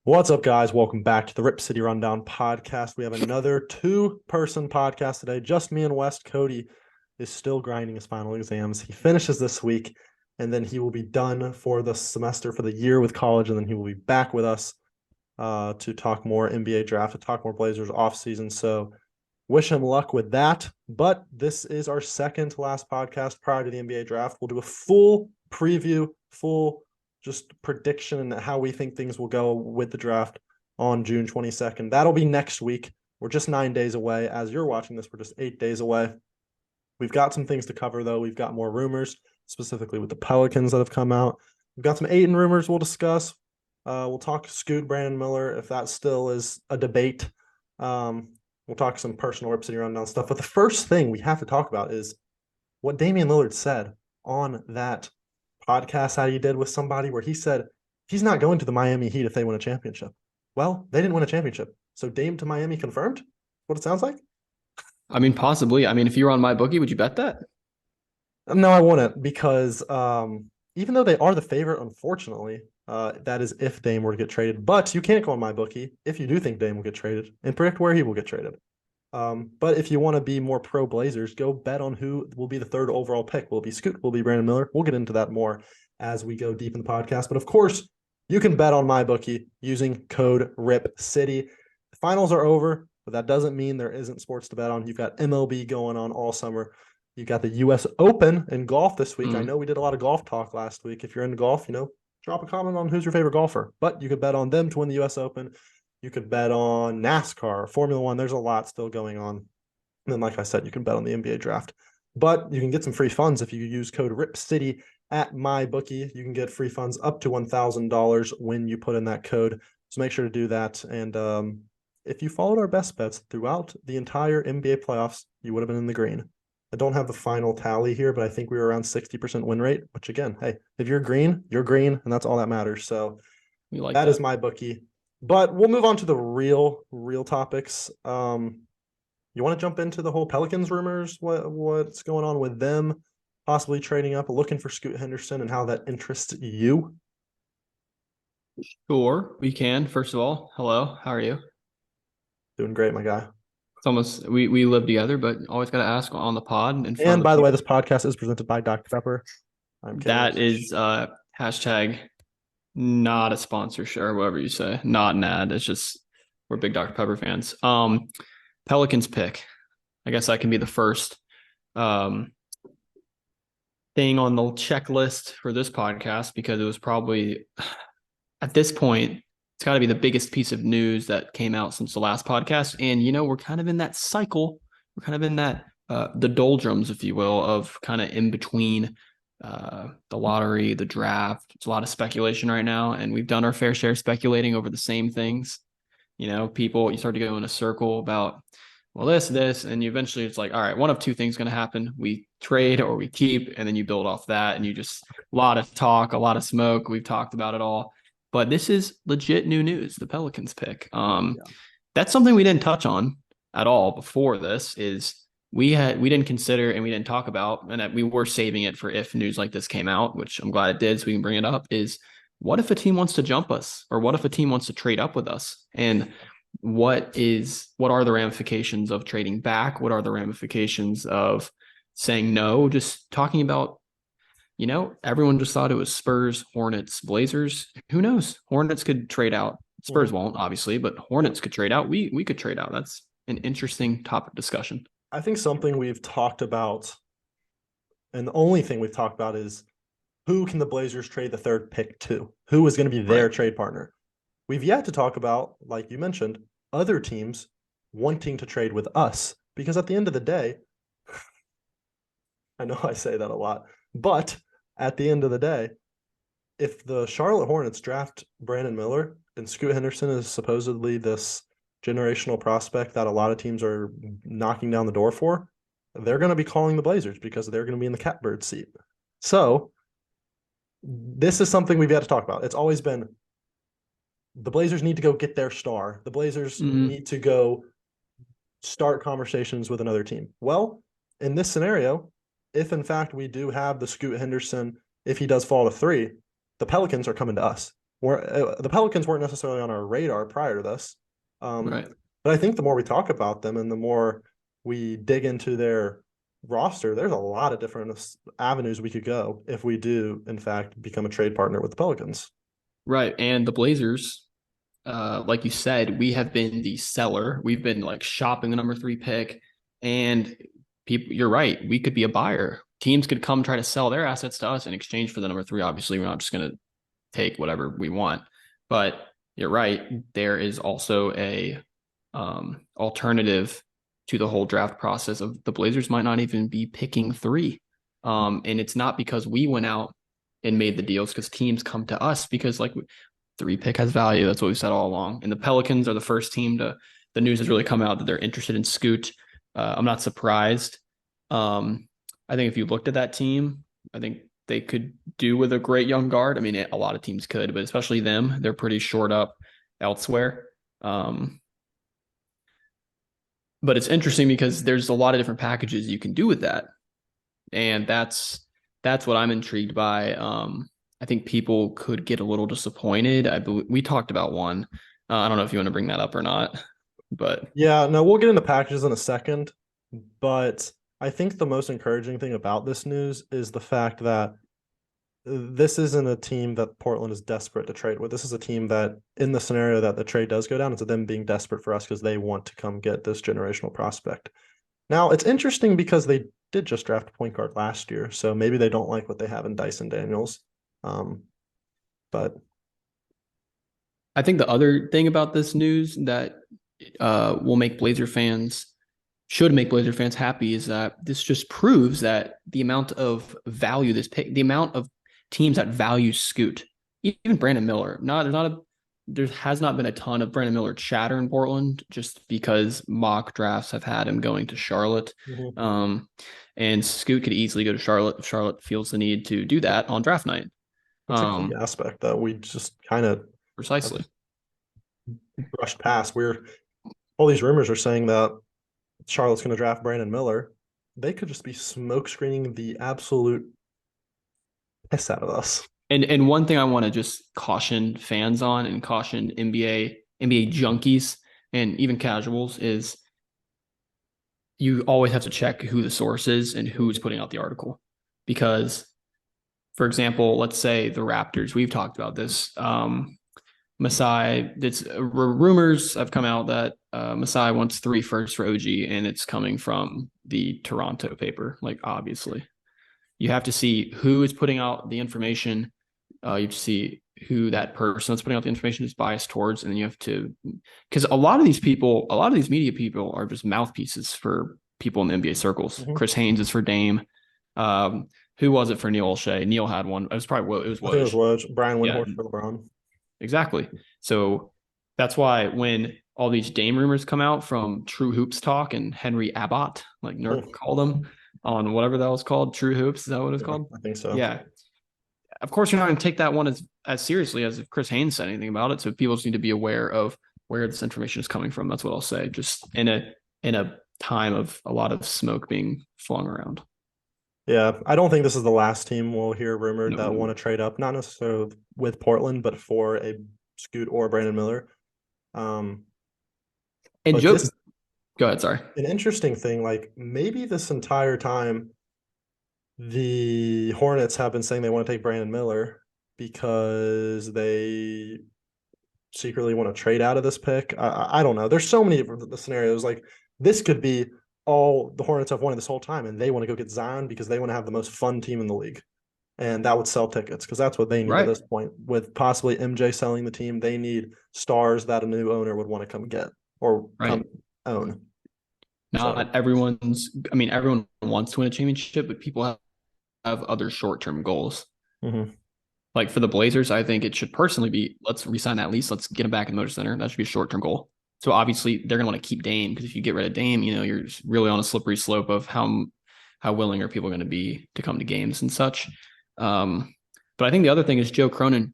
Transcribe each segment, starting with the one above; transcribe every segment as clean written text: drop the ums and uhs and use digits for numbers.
What's up, guys? Welcome back to the Rip City Rundown podcast. We have another two-person podcast today. Just me and West. Cody is still grinding his final exams. He finishes this week, and then he will be done for the semester, for the year with college, and then he will be back with us to talk more NBA draft, to talk more Blazers offseason. So wish him luck with that. But this is our second to last podcast prior to the NBA draft. We'll do a full preview, full just prediction and how we think things will go with the draft on June 22nd. That'll be next week. We're just 9 days away. As you're watching this, we're just 8 days away. We've got some things to cover, though. We've got more rumors, specifically with the Pelicans that have come out. We've got some Ayton rumors we'll discuss. We'll talk Scoot, Brandon Miller, if that still is a debate. We'll talk some personal Rip City Rundown stuff. But the first thing we have to talk about is what Damian Lillard said on that podcast that he did with somebody where he said he's not going to the Miami Heat if they win a championship. Well, they didn't win a championship. So Dame to Miami confirmed? What it sounds like? I mean, possibly. I mean, if you were on my bookie, would you bet that? No, I wouldn't because even though they are the favorite, unfortunately, that is if Dame were to get traded. But you can't go on my bookie if you do think Dame will get traded and predict where he will get traded. But if you want to be more pro Blazers, go bet on who will be the third overall pick. Will it be Scoot? Will it be Brandon Miller? We'll get into that more as we go deep in the podcast. But of course, you can bet on my bookie using code RIPCity. The finals are over, but that doesn't mean there isn't sports to bet on. You've got MLB going on all summer. You got the U.S. Open in golf this week. I know we did a lot of golf talk last week. If you're into golf, drop a comment on who's your favorite golfer. But you could bet on them to win the U.S. Open. You could bet on NASCAR, Formula One. There's a lot still going on. And then, like I said, you can bet on the NBA draft. But you can get some free funds if you use code RIPCity at MyBookie. You can get free funds up to $1,000 when you put in that code. So make sure to do that. And if you followed our best bets throughout the entire NBA playoffs, you would have been in the green. I don't have the final tally here, but I think we were around 60% win rate, which again, hey, if you're green, and that's all that matters. So We like that that. is MyBookie. But we'll move on to the real topics. You want to jump into the whole Pelicans rumors? What's going on with them possibly trading up, looking for Scoot Henderson, and how that interests you? Sure, we can. First of all, hello. How are you? Doing great, my guy. It's almost we live together, but always got to ask on the pod in front And of the by the way, people. this podcast is presented by Dr. Pepper. I'm kidding. That is hashtag not a sponsorship or whatever you say. Not an ad. It's just we're big Dr. Pepper fans. Pelicans pick. I guess that can be the first thing on the checklist for this podcast because it was probably at this point, it's got to be the biggest piece of news that came out since the last podcast. And, we're kind of in that cycle. We're kind of in that, the doldrums, if you will, of kind of in between the lottery, the draft. It's a lot of speculation right now. And we've done our fair share speculating over the same things. People, you start to go in a circle about, well, this, and you eventually it's like, all right, one of two things going to happen. We trade or we keep, and then you build off that. And you just, a lot of talk, a lot of smoke. We've talked about it all. But this is legit new news, the Pelicans pick. That's something we didn't touch on at all before this is we didn't consider and we didn't talk about, and that we were saving it for if news like this came out, which I'm glad it did, so we can bring it up, is what if a team wants to jump us? Or what if a team wants to trade up with us? And what are the ramifications of trading back? What are the ramifications of saying no? Just talking about everyone just thought it was Spurs, Hornets, Blazers. Who knows? Hornets could trade out. Spurs won't, obviously, but Hornets could trade out. We could trade out. That's an interesting topic discussion. I think something we've talked about, and the only thing we've talked about is who can the Blazers trade the third pick to? Who is going to be their trade partner? We've yet to talk about, like you mentioned, other teams wanting to trade with us. Because at the end of the day, I know I say that a lot, but at the end of the day, if the Charlotte Hornets draft Brandon Miller and Scoot Henderson is supposedly this generational prospect that a lot of teams are knocking down the door for, they're going to be calling the Blazers because they're going to be in the catbird seat. So this is something we've yet to talk about. It's always been the Blazers need to go get their star. The Blazers need to go start conversations with another team. Well, in this scenario, if in fact we do have the Scoot Henderson, if he does fall to 3, the Pelicans are coming to us. the Pelicans weren't necessarily on our radar prior to this. Right. But I think the more we talk about them and the more we dig into their roster, there's a lot of different avenues we could go if we do, in fact, become a trade partner with the Pelicans. Right. And the Blazers, like you said, we have been the seller. We've been like shopping the number 3 pick. And people, you're right. We could be a buyer. Teams could come try to sell their assets to us in exchange for the number 3. Obviously, we're not just going to take whatever we want. But you're right. There is also a alternative to the whole draft process of the Blazers might not even be picking 3. And it's not because we went out and made the deals, because teams come to us because like 3 pick has value. That's what we said all along. And the Pelicans are the first team the news has really come out that they're interested in Scoot. I'm not surprised. I think if you looked at that team, I think they could do with a great young guard. I mean, a lot of teams could, but especially them, they're pretty short up elsewhere. But it's interesting because there's a lot of different packages you can do with that. And that's what I'm intrigued by. I think people could get a little disappointed. We talked about one. I don't know if you want to bring that up or not, but yeah, no, we'll get into packages in a second. But I think the most encouraging thing about this news is the fact that this isn't a team that Portland is desperate to trade with. This is a team that, in the scenario that the trade does go down, it's them being desperate for us because they want to come get this generational prospect. Now, it's interesting because they did just draft a point guard last year, so maybe they don't like what they have in Dyson Daniels. But I think the other thing about this news that should make Blazer fans happy is that this just proves that the amount of value the amount of teams that value Scoot, even Brandon Miller. There has not been a ton of Brandon Miller chatter in Portland just because mock drafts have had him going to Charlotte. mm-hmm. And Scoot could easily go to Charlotte if Charlotte feels the need to do that on draft night. That's a key aspect that we just kind of precisely brushed past. All these rumors are saying that Charlotte's going to draft Brandon Miller. They could just be smoke screening the absolute piss out of us. And one thing I want to just caution fans on and caution NBA junkies and even casuals is you always have to check who the source is and who's putting out the article. Because, for example, let's say the Raptors, we've talked about this. Masai, rumors have come out that Masai wants 3 firsts for OG, and it's coming from the Toronto paper. Like, obviously, you have to see who is putting out the information. You have to see who that person that's putting out the information is biased towards, and then you have to, because a lot of these media people are just mouthpieces for people in the NBA circles. Mm-hmm. Chris Haynes is for Dame. Who was it for Neil O'Shea? Neil had one. It was probably it was Woj. I think it was Woj. Brian Windhorst for LeBron. Exactly. So that's why when all these Dame rumors come out from True Hoops Talk and Henry Abbott, like Nurk called him on whatever that was called, True Hoops, is that what it's called? I think so. Yeah. Of course, you're not going to take that one as seriously as if Chris Haynes said anything about it. So people just need to be aware of where this information is coming from. That's what I'll say. Just in a time of a lot of smoke being flung around. Yeah, I don't think this is the last team we'll hear rumored that want to trade up, not necessarily with Portland, but for a Scoot or Brandon Miller. And Joe, go ahead. Sorry. An interesting thing, like maybe this entire time, the Hornets have been saying they want to take Brandon Miller because they secretly want to trade out of this pick. I don't know. There's so many of the scenarios. Like this could be all the Hornets have wanted this whole time, and they want to go get Zion because they want to have the most fun team in the league. And that would sell tickets because that's what they need at this point. With possibly MJ selling the team, they need stars that a new owner would want to come get or come own. Everyone wants to win a championship, but people have other short-term goals. Mm-hmm. Like for the Blazers, I think it should personally be, let's re-sign that lease. Let's get him back in the Motor Center. That should be a short-term goal. So obviously they're going to want to keep Dame because if you get rid of Dame, you're really on a slippery slope of how willing are people going to be to come to games and such. But I think the other thing is Joe Cronin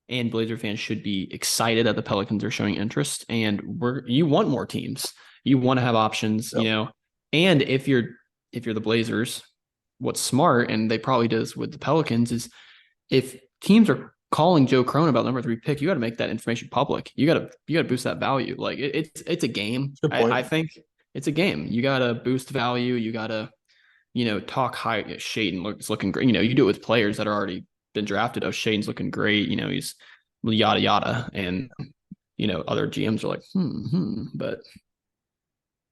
and Blazer fans should be excited that the Pelicans are showing interest, and you want more teams. You want to have options, and if you're the Blazers, what's smart, and they probably does with the Pelicans, is if teams are calling Joe Crone about number 3 pick, you got to make that information public. You got to boost that value. Like it's a game. Good point. I think it's a game. You got to boost value. You got to, talk high. Shaden looking great. You do it with players that are already been drafted. Oh, Shaden's looking great. He's yada yada, and other GMs are like, but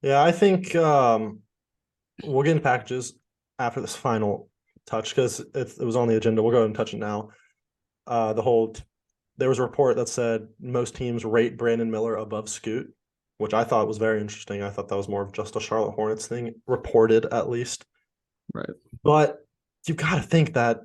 Yeah, I think we'll get into packages after this final touch because it was on the agenda. We'll go ahead and touch it now. There was a report that said most teams rate Brandon Miller above Scoot, which I thought was very interesting. I thought that was more of just a Charlotte Hornets thing, reported at least. right. But you've got to think that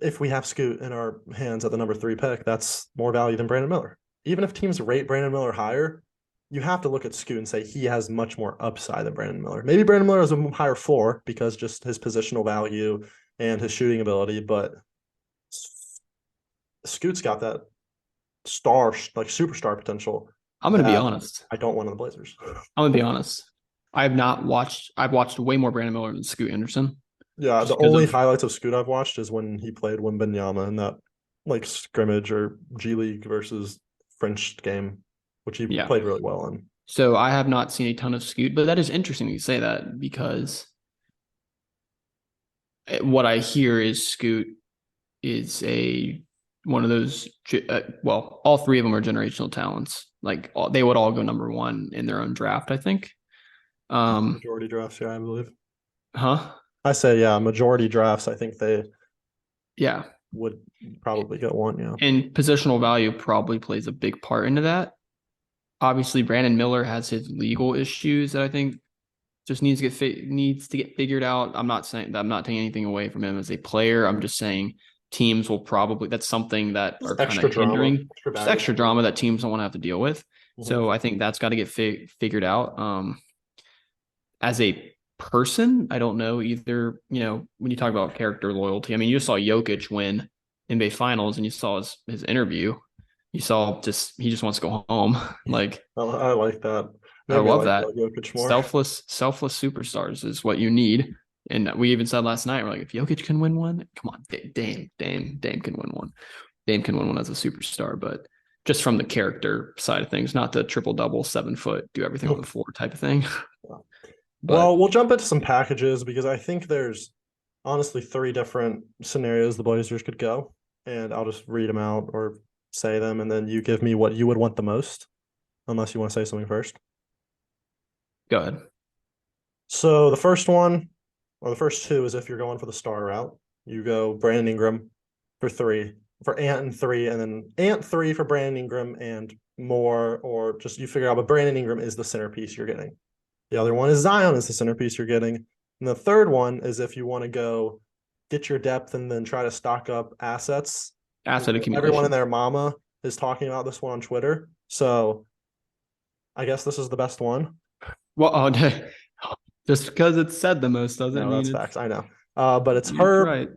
if we have Scoot in our hands at the number 3 pick, that's more value than Brandon Miller. Even if teams rate Brandon Miller higher, you have to look at Scoot and say he has much more upside than Brandon Miller. Maybe Brandon Miller has a higher floor because just his positional value and his shooting ability, but Scoot's got that superstar potential. I'm going to be honest. I don't want on the Blazers. I'm going to be honest. I've watched way more Brandon Miller than Scoot Anderson. Yeah, the only highlights of Scoot I've watched is when he played Wembanyama in that scrimmage or G League versus French game, which he played really well in. So I have not seen a ton of Scoot, but that is interesting you say that because what I hear is Scoot is one of those. All 3 of them are generational talents. Like they would all go number 1 in their own draft, I think. Majority drafts, yeah, I believe. Huh? I say, yeah, majority drafts. I think they, would probably get 1. Yeah, and positional value probably plays a big part into that. Obviously, Brandon Miller has his legal issues that I think just needs to get figured out. I'm not taking anything away from him as a player. I'm just saying teams will probably, that's something that are kind of hindering, just extra drama that teams don't want to have to deal with. Mm-hmm. So I think that's got to get figured out. As a person, I don't know either. When you talk about character loyalty, I mean, you saw Jokic win NBA Finals, and you saw his interview. You saw he just wants to go home. Like, I like that. Maybe I love that. Jokic more. Selfless superstars is what you need. And we even said last night, we're like, if Jokic can win one, come on, Dame can win one. Dame can win one as a superstar, but just from the character side of things, not the triple double, 7 foot, do everything on the floor type of thing. Well, we'll jump into some packages because I think there's honestly 3 different scenarios the Blazers could go, and I'll just read them out or say them, and then you give me what you would want the most, unless you want to say something first. Go ahead. So the first one, or the first 2, is if you're going for the star route. You go Brandon Ingram for Ant and 3, and then Ant 3 for Brandon Ingram and more, or just you figure out, but Brandon Ingram is the centerpiece you're getting. The other one is Zion is the centerpiece you're getting. And the third one is if you want to go get your depth and then try to stock up assets. Asset accumulation. Everyone and their mama is talking about this one on Twitter. So I guess this is the best one. Well, just because it's said the most doesn't mean that's facts. I know. But it's Herb, right.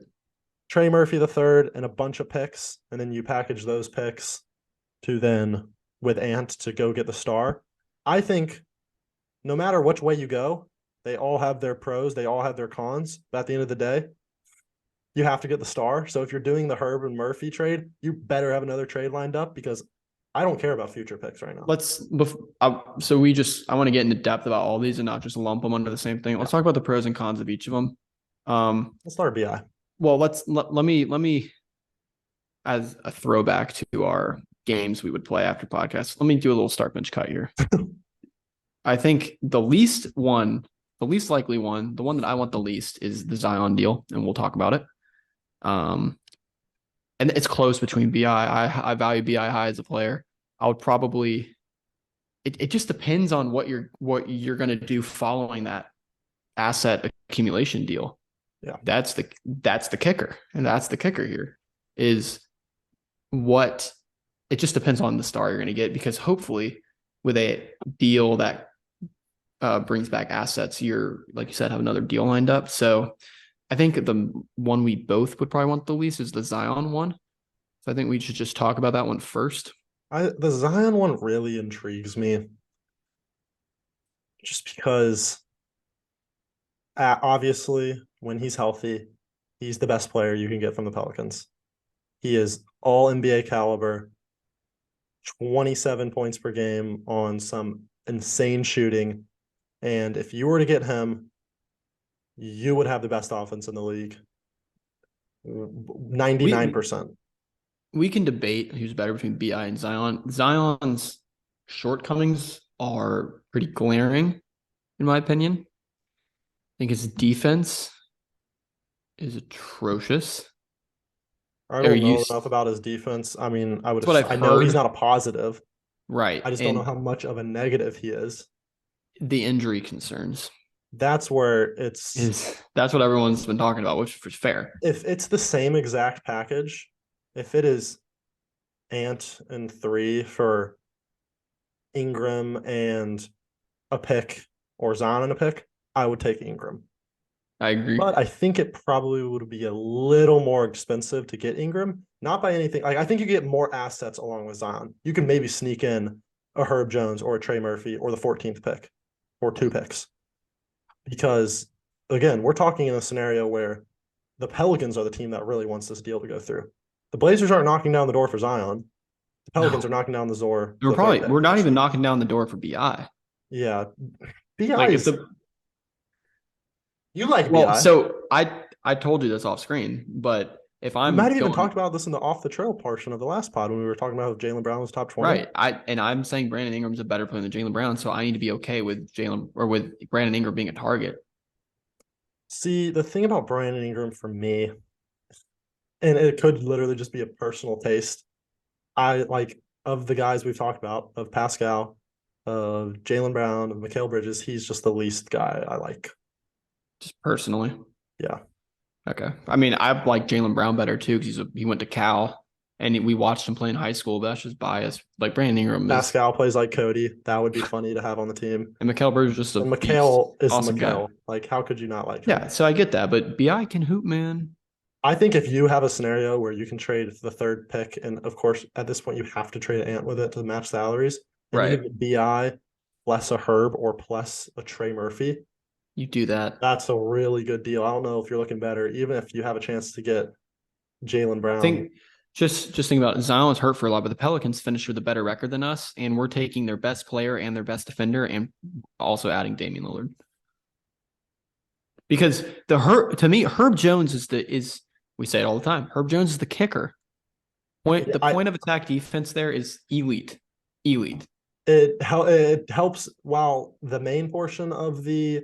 Trey Murphy III, and a bunch of picks. And then you package those picks to then with Ant to go get the star. I think no matter which way you go, they all have their pros, they all have their cons. But at the end of the day, you have to get the star. So if you're doing the Herb and Murphy trade, you better have another trade lined up because I don't care about future picks right now. I want to get into depth about all these and not just lump them under the same thing. Let's talk about the pros and cons of each of them. Let's start BI. Well, let me as a throwback to our games we would play after podcasts. Let me do a little start bench cut here. I think the least likely one, the one that I want the least is the Zion deal, and we'll talk about it. And it's close between BI. I value BI high as a player. I would probably, it just depends on what you're going to do following that asset accumulation deal. Yeah. That's the kicker. And that's the kicker here is it just depends on the star you're going to get, because hopefully with a deal that brings back assets, you're, like you said, have another deal lined up. So I think the one we both would probably want the least is the Zion one. So I think we should just talk about that one first. The Zion one really intrigues me just because obviously when he's healthy, he's the best player you can get from the Pelicans. He is all NBA caliber, 27 points per game on some insane shooting. And if you were to get him, you would have the best offense in the league. 99%. We can debate who's better between BI and Zion. Zion's shortcomings are pretty glaring, in my opinion. I think his defense is atrocious. I Are don't you? know enough about his defense. I mean, That's what I've I know he's heard. not a positive. Right. I just don't know And how much of a negative he is. the injury concerns That's where it's that's what everyone's been talking about, which is fair. if it's the same exact package, if it is Ant and 3 for Ingram and a pick or Zon and a pick, I would take Ingram. I agree. But I think it probably would be a little more expensive to get Ingram. Not by anything. Like I think you get more assets along with Zion. You can maybe sneak in a Herb Jones or a Trey Murphy or the 14th pick or 2 picks. Because again, we're talking in a scenario where the Pelicans are the team that really wants this deal to go through. The Blazers aren't knocking down the door for Zion. The Pelicans are knocking down the door. We're not even knocking down the door for BI. Yeah, BI Like if is. the You like well, BI. so I told you this off screen, but if We I'm might have even going talked about this in the off the trail portion of the last pod when we were talking about if Jaylen Brown was top 20. right, I'm saying Brandon Ingram's a better player than Jaylen Brown, so I need to be okay with Jalen or with Brandon Ingram being a target. See, the thing about Brandon Ingram for me, and it could literally just be a personal taste. I like of the guys we've talked about, of Pascal, of Jaylen Brown, of Mikal Bridges, he's just the least guy I like. Just personally. Yeah. Okay. I mean, I like Jaylen Brown better too because he went to Cal and we watched him play in high school, but that's just bias. Like Brandon Ingram is Pascal plays like Cody. That would be funny to have on the team. and Mikal Bridges is just a And beast. Mikal is Awesome guy. Mikal. Like, how could you not like him? Yeah, so I get that, but BI can hoop, man. I think if you have a scenario where you can trade the 3rd pick, and of course, at this point, you have to trade Ant with it to match salaries, and you Right. can get BI plus a Herb or plus a Trey Murphy, You do that. that's a really good deal. I don't know if you're looking better, even if you have a chance to get Jaylen Brown. Think just think about it. Zion's hurt for a lot, but the Pelicans finished with a better record than us, and we're taking their best player and their best defender, and also adding Damian Lillard. Because to me, Herb Jones is we say it all the time. Herb Jones is the kicker. The point of attack defense there is elite. It helps. While the main portion of the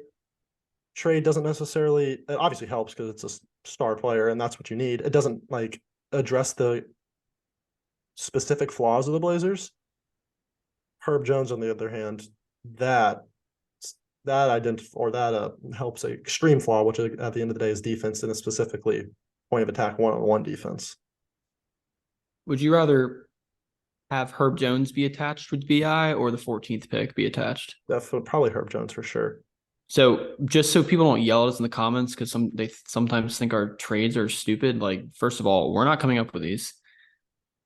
trade doesn't necessarily, it obviously helps because it's a star player and that's what you need. It doesn't like address the specific flaws of the Blazers. Herb Jones, on the other hand, that helps a extreme flaw, which at the end of the day is defense, and specifically point of attack one-on-one defense. Would you rather have Herb Jones be attached with BI or the 14th pick be attached? That's probably Herb Jones for sure. So just so people don't yell at us in the comments, because they sometimes think our trades are stupid. Like, first of all, we're not coming up with these.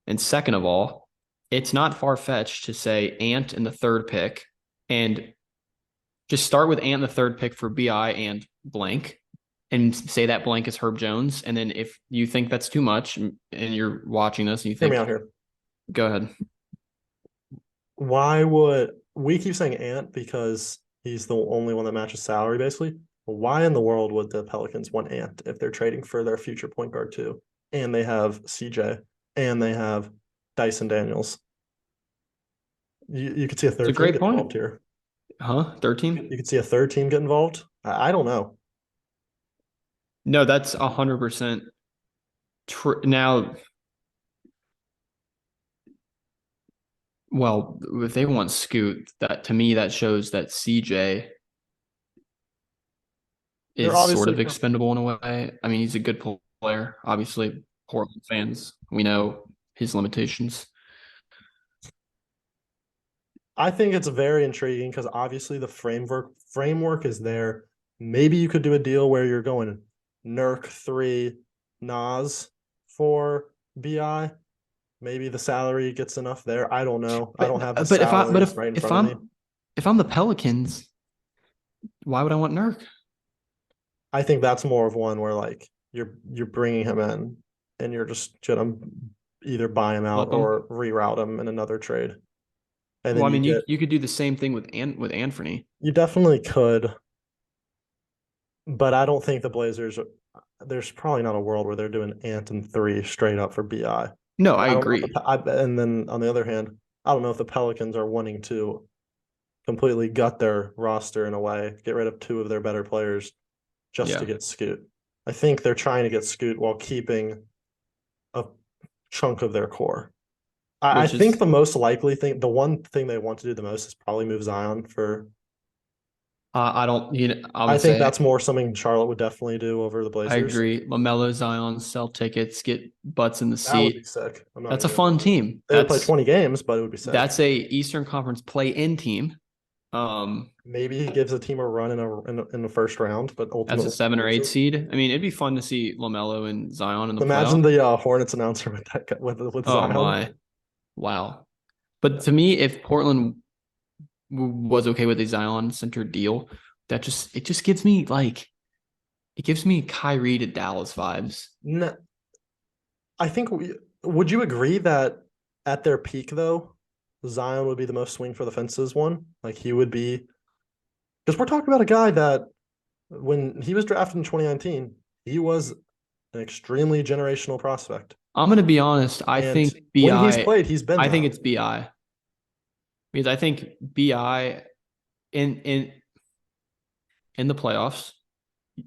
And second of all, it's not far-fetched to say Ant in the 3rd pick and just start with Ant in the 3rd pick for BI and blank and say that blank is Herb Jones. And then if you think that's too much and you're watching this and you think, hear me out here. Go ahead. Why would we keep saying Ant because he's the only one that matches salary, basically? Why in the world would the Pelicans want Ant if they're trading for their future point guard too? And they have CJ and they have Dyson Daniels. You could see a third team get involved here. Huh? 13? You could see a third team get involved. I don't know. No, that's 100% true. Now, well, if they want Scoot, that to me that shows that CJ is sort of expendable in a way. I mean, he's a good player. Obviously, Portland fans, we know his limitations. I think it's very intriguing because obviously the framework is there. Maybe you could do a deal where you're going Nurk 3, Nas for BI. Maybe the salary gets enough there. I don't know. I don't have the salaries right in front of me. If I'm the Pelicans, why would I want Nurk? I think that's more of one where like you're bringing him in and you're just gonna either buy him out Flip him. or reroute him in another trade. And Well, then I mean, you you could do the same thing with Anthony. you definitely could, but I don't think the Blazers. There's probably not a world where they're doing Ant and 3 straight up for BI. No, And I I don't know agree. and then on the other hand, I don't know if the Pelicans are wanting to completely gut their roster in a way, get rid of 2 of their better players just to Yeah, get Scoot. I think they're trying to get Scoot while keeping a chunk of their core. I which think is the most likely thing, the one thing they want to do the most is probably move Zion for. I don't. I I would think say that's more something Charlotte would definitely do over the I Blazers. agree. LaMelo, Zion, sell tickets, get butts in the That would be seat. sick. I'm not That's even a gonna fun lie. team. They would play 20 games, but it would be sick. That's a Eastern Conference play-in team. Maybe he gives a team a run in the first round, but As a ultimately 7 or 8 loses. seed. I mean, it'd be fun to see LaMelo and Zion in the Imagine playoffs. the Hornets announcer with with Oh Zion. my, wow. But to me, if Portland was okay with a Zion centered deal, it just gives me like it gives me Kyrie to Dallas vibes. No, I think would you agree that at their peak though, Zion would be the most swing for the fences one? Like he would be because we're talking about a guy that when he was drafted in 2019, he was an extremely generational prospect. I'm gonna be honest. I And think when he's Bi. played, he's been I think that. it's Bi because I think Bi in in in the playoffs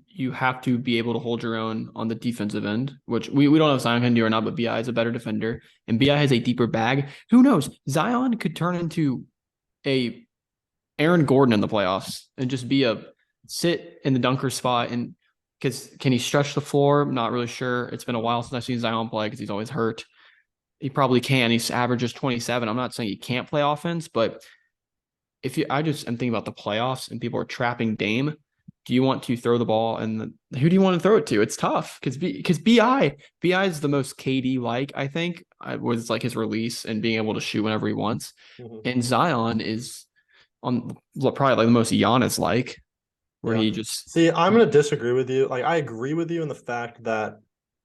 you have to be able to hold your own on the defensive end, which we don't know if Zion can do or not, but BI is a better defender. And BI has a deeper bag. Who knows? Zion could turn into a Aaron Gordon in the playoffs and just be a sit in the dunker spot. And because can he stretch the floor? I'm not really sure. It's been a while since I've seen Zion play because he's always hurt. He probably can. He averages 27. I'm not saying he can't play offense, but if you, I just am thinking about the playoffs and people are trapping Dame. Do you want to throw the ball and who do you want to throw it to? It's tough because Bi is the most KD like I think was like his release and being able to shoot whenever he wants, Mhm. and Zion is on probably like the most Giannis like where Yeah. he just See, I'm gonna disagree with you. Like, I agree with you in the fact that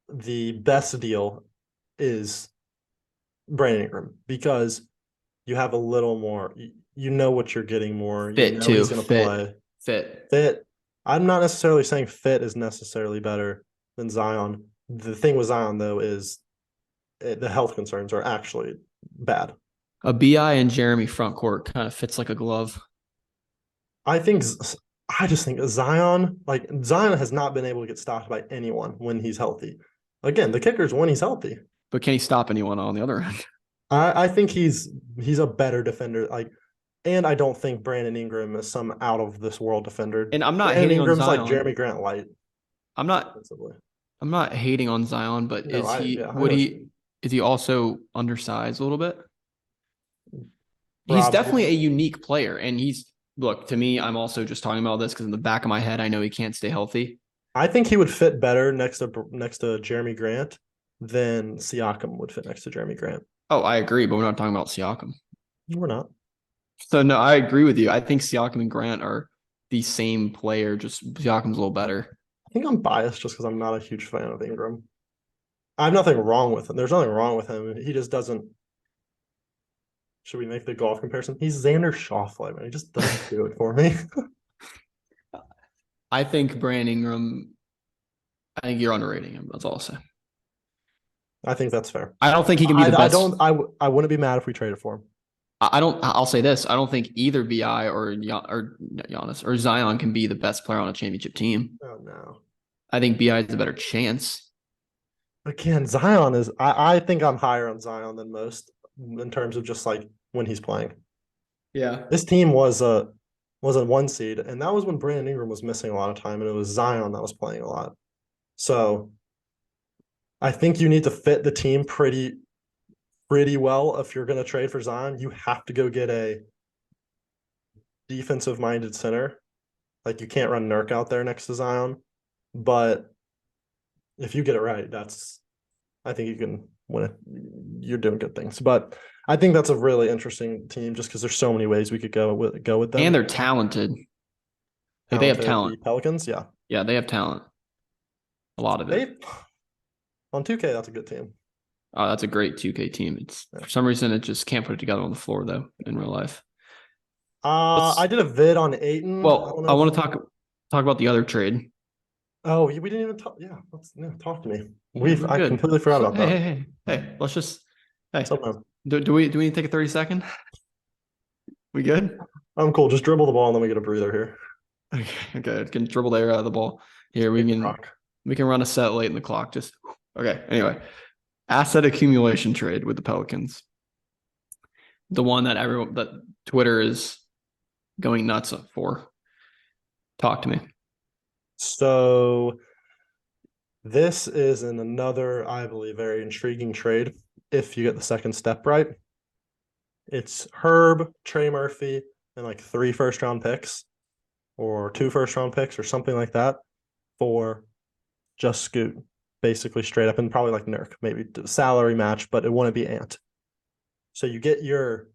the best deal is Brandon Ingram because you have a little more. You know what you're getting more. You fit know too he's gonna fit play. fit. Fit. I'm not necessarily saying fit is necessarily better than Zion. The thing with Zion though is the health concerns are actually bad. A Bi and Jeremy front court kind of fits like a glove. I think I just think Zion has not been able to get stopped by anyone when he's healthy. Again, the kicker's when he's healthy. But can he stop anyone on the other end? I think he's a better defender. And I don't think Brandon Ingram is some out of this world defender. And I'm not Brandon hating on Ingram's like Zion. Jeremy Grant light I'm not defensively. I'm not hating on Zion, but No, I would know what you he mean. is he also undersized a little bit? He's definitely Probably. a unique player. And look, to me, I'm also just talking about this because in the back of my head, I know he can't stay healthy. I think he would fit better next to Jeremy Grant than Siakam would fit next to Jeremy Grant. Oh, I agree, but we're not talking about Siakam. We're not. So no, I agree with you. I think Siakam and Grant are the same player, just Siakam's a little better. I think I'm biased just because I'm not a huge fan of Ingram. I have nothing wrong with him. There's nothing wrong with him. He just doesn't. Should we make the golf comparison? He's Xander Schauffele, man. He just doesn't do it for me. I think Brandon Ingram, I think you're underrating him. That's all I'll say. I think that's fair. I don't think he can be I, the I best. don't. I wouldn't be mad if we traded for him. I don't. I'll say this: I don't think either Bi or Giannis or Zion can be the best player on a championship team. Oh no. I think Bi has a better chance. Again, Zion is. I think I'm higher on Zion than most in terms of just like when he's playing. Yeah. This team was a 1 seed, and that was when Brandon Ingram was missing a lot of time, and it was Zion that was playing a lot. So I think you need to fit the team pretty well if you're going to trade for Zion. You have to go get a defensive minded center. Like you can't run Nurk out there next to Zion, but if you get it right, I think you can win it. You're doing good things, but I think that's a really interesting team just because there's so many ways we could go with them. And they're talented. Like they have Talented, talent. the Pelicans, yeah, Yeah, they have talent. A lot of it. they on 2K that's a good team. Oh, that's a great 2K team. It's for some reason it just can't put it together on the floor though in real life. I did a vid on Ayton. I don't I know. want to talk about the other trade. Oh, we didn't even talk. Yeah, talk to me. Yeah, we're I good. completely forgot about that. Hey. Let's just hey. So, Do we need to take a 30-second? We good? I'm cool. Just dribble the ball and then we get a breather here. Okay. Can dribble the air out of the ball. Here we can run a set late in the clock. Just okay. Anyway, asset accumulation trade with the Pelicans. The one that Twitter is going nuts for. Talk to me. So this is another, I believe, very intriguing trade if you get the second step right. It's Herb, Trey Murphy, and like 3 first-round picks or 2 first-round picks or something like that for just Scoot, basically straight up, and probably like Nurk, maybe salary match, but it wouldn't be Ant. So you get your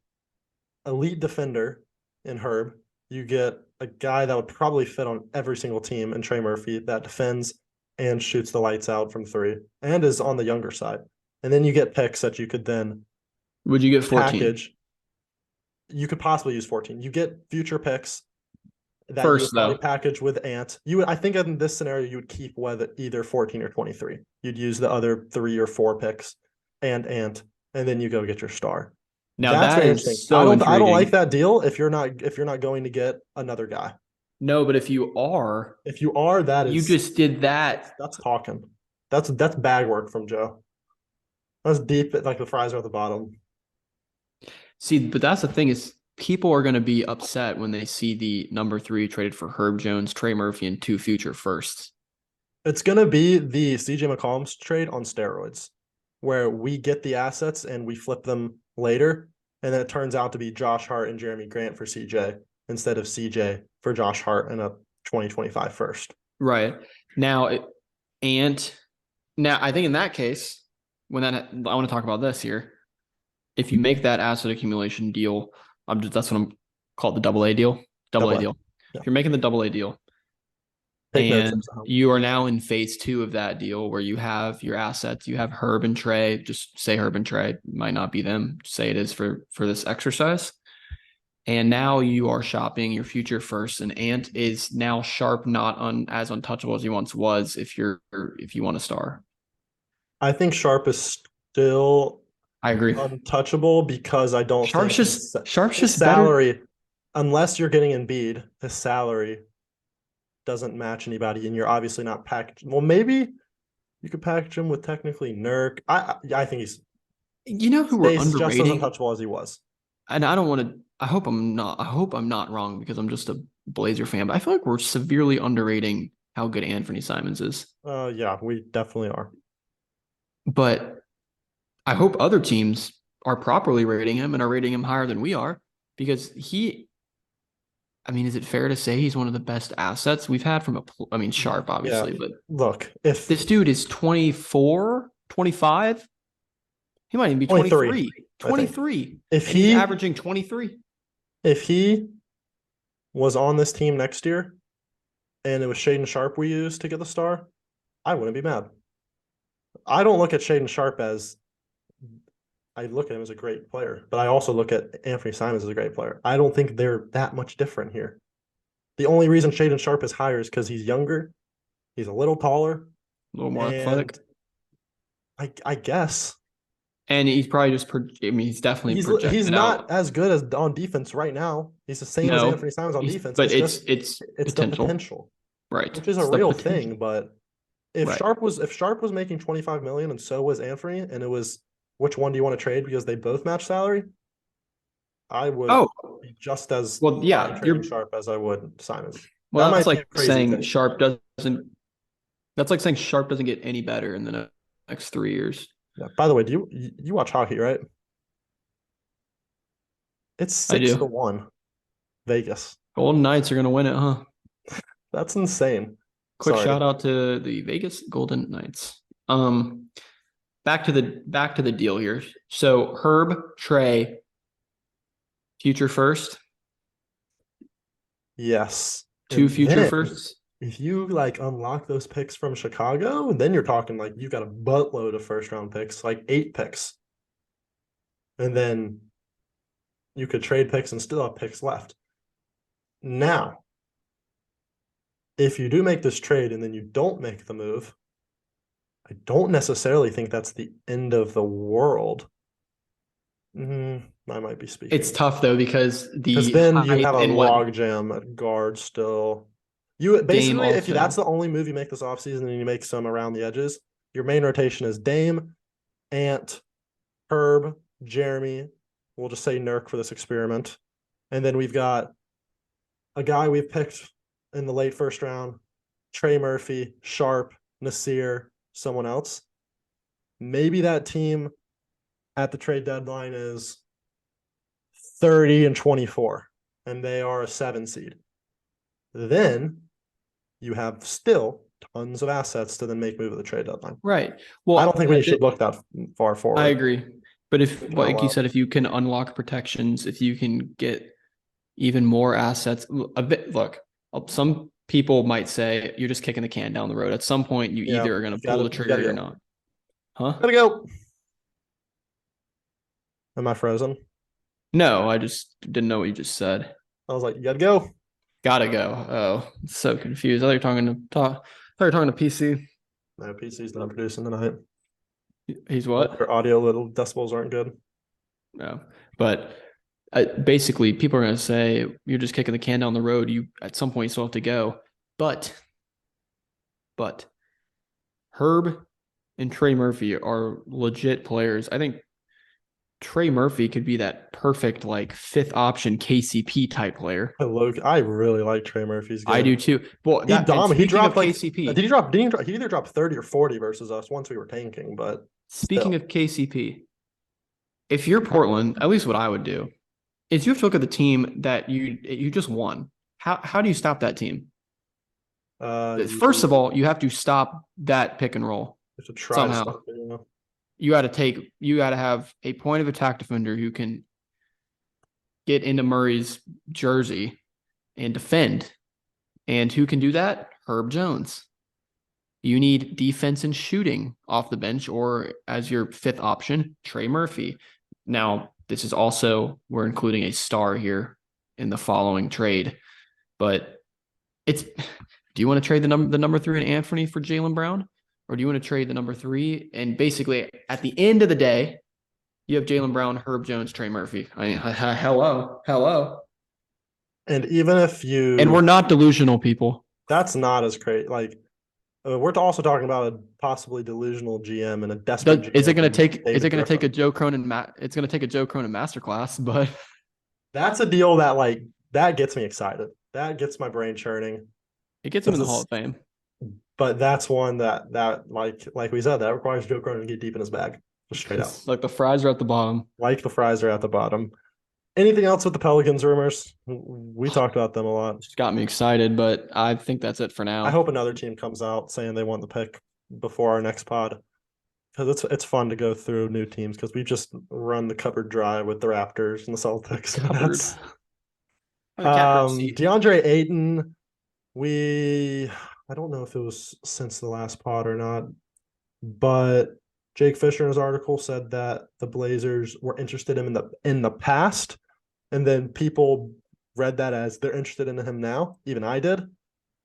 elite defender in Herb. You get a guy that would probably fit on every single team in Trey Murphy that defends and shoots the lights out from 3 and is on the younger side. And then you get picks that you could then Would you get 14? package. You could possibly use 14. You get future picks that you would probably package with Ant. I think in this scenario, you would keep either 14 or 23. You'd use the other 3 or 4 picks and Ant, and then you go get your star. Now that's that very is interesting. so I don't like that deal if you're not going to get another guy. No, but if you are, you just did that. That's talking. That's bag work from Joe. That's deep, like the fries are at the bottom. See, but that's the thing is people are going to be upset when they see the number 3 traded for Herb Jones, Trey Murphy, and 2 future firsts. It's going to be the CJ McCollum's trade on steroids, where we get the assets and we flip them later, and then it turns out to be Josh Hart and Jeremy Grant for CJ instead of CJ for Josh Hart and a 2025 first. Right. Now, I think in that case, I want to talk about this here. If you make that asset accumulation deal, that's what I'm called the AA deal. AA deal. Yeah. If you're making the AA deal, and you are now in phase 2 of that deal where you have your assets, you have Herb and Trey, just say Herb and Trey, might not be them, say it is for this exercise. And now you are shopping your future first, and Ant is now Sharp, not as untouchable as he once was if you want a star. I think Sharp is still I agree. untouchable because I don't think Sharp's just salary, better. Unless you're getting Embiid, his salary doesn't match anybody, and you're obviously not packaged. Well, maybe you could package him with technically Nurk. I think he's who we're underrating, just as untouchable as he was. And I don't want to. I hope I'm not wrong because I'm just a Blazer fan, but I feel like we're severely underrating how good Anthony Simons is. Yeah, we definitely are. But I hope other teams are properly rating him and are rating him higher than we are, because is it fair to say he's one of the best assets we've had from Sharp, obviously, but look, if this dude is 24, 25, he might even be 23. 23. If he's averaging 23. If he was on this team next year and it was Shaedon Sharp we used to get the star, I wouldn't be mad. I don't look at Shaedon Sharp I look at him as a great player, but I also look at Anthony Simons as a great player. I don't think they're that much different here. The only reason Shaedon Sharp is higher is because he's younger, he's a little taller, a little more athletic. I guess. And he's probably just he's definitely he's not as good as on defense right now. He's the same as Anthony Simons on defense. But it's the potential. Right. Which is a real thing, but if Sharp was making 25 million and so was Anthony, and it was which one do you want to trade because they both match salary? I would be just as trading Sharp as I would Simons. Well, that's like saying Sharp doesn't get any better in the next 3 years. Yeah. By the way, do you watch hockey, right? It's 6-1. Vegas. Golden Knights are gonna win it, huh? That's insane. Quick shout out to the Vegas Golden Knights. Back to the deal here. So Herb, Trey, future first. Yes. 2 future firsts. if you like unlock those picks from Chicago, then you're talking like you got a buttload of first round picks, like 8 picks. And then you could trade picks and still have picks left. Now, if you do make this trade and then you don't make the move, I don't necessarily think that's the end of the world. I might be speaking. It's tough though because Because the then you hype have a and what logjam at guard still. You Dame basically, if that's also. the only move you make this offseason and you make some around the edges, your main rotation is Dame, Ant, Herb, Jeremy. We'll just say Nurk for this experiment. And then we've got a guy we've picked in the late first round, Trey Murphy, Sharp, Nasir, someone else. Maybe that team at the trade deadline is 30-24, and they are a 7 seed. Then you have still tons of assets to then make move at the trade deadline. Right. Well, I don't think we should look that far forward. I agree. But if, like you said, if you can unlock protections, if you can get even more assets, a bit, look, some people might say you're just kicking the can down the road. At some point, you either are going to pull the trigger or not. Huh? Gotta go. Am I frozen? No, I just didn't know what you just said. I was like, you gotta go. Gotta go. Oh, so confused. I thought you were talking to PC. No, PC's not producing tonight. He's what? Their audio little decibels aren't good. No, but basically, people are going to say you're just kicking the can down the road. You at some point you still have to go. But Herb and Trey Murphy are legit players. I think Trey Murphy could be that perfect like 5th option KCP type player. I really like Trey Murphy's game. I do too. Well, he dropped like KCP. Did he drop? He either dropped 30 or 40 versus us once we were tanking. But speaking of KCP, if you're Portland, at least what I would do is you have to look at the team that you just won. How do you stop that team? First of all, you have to stop that pick and roll. You have to try somehow. To stop it, you know? You got to have a point of attack defender who can get into Murray's jersey and defend. And who can do that? Herb Jones. You need defense and shooting off the bench, or as your 5th option, Trey Murphy. Now, this is also, we're including a star here in the following trade, but do you want to trade the number 3 in Anthony for Jaylen Brown? Or do you want to trade the number 3? And basically, at the end of the day, you have Jaylen Brown, Herb Jones, Trey Murphy. I mean, hello. And even if you... And we're not delusional, people. That's not as great. Like, we're also talking about a possibly delusional GM and a desperate GM. Is it going to take a Joe Cronin? It's going to take a Joe Cronin masterclass, but... That's a deal that, that gets me excited. That gets my brain churning. It gets him in the Hall of Fame. But that's one that like we said, that requires Joe Cronin to get deep in his bag. Just straight up. Like the fries are at the bottom. Anything else with the Pelicans rumors? We talked about them a lot. Just got me excited, but I think that's it for now. I hope another team comes out saying they want the pick before our next pod. Because it's fun to go through new teams because we've just run the cupboard dry with the Raptors and the Celtics. DeAndre Ayton, I don't know if it was since the last pod or not, but Jake Fisher in his article said that the Blazers were interested in him in the past, and then people read that as they're interested in him now. Even I did,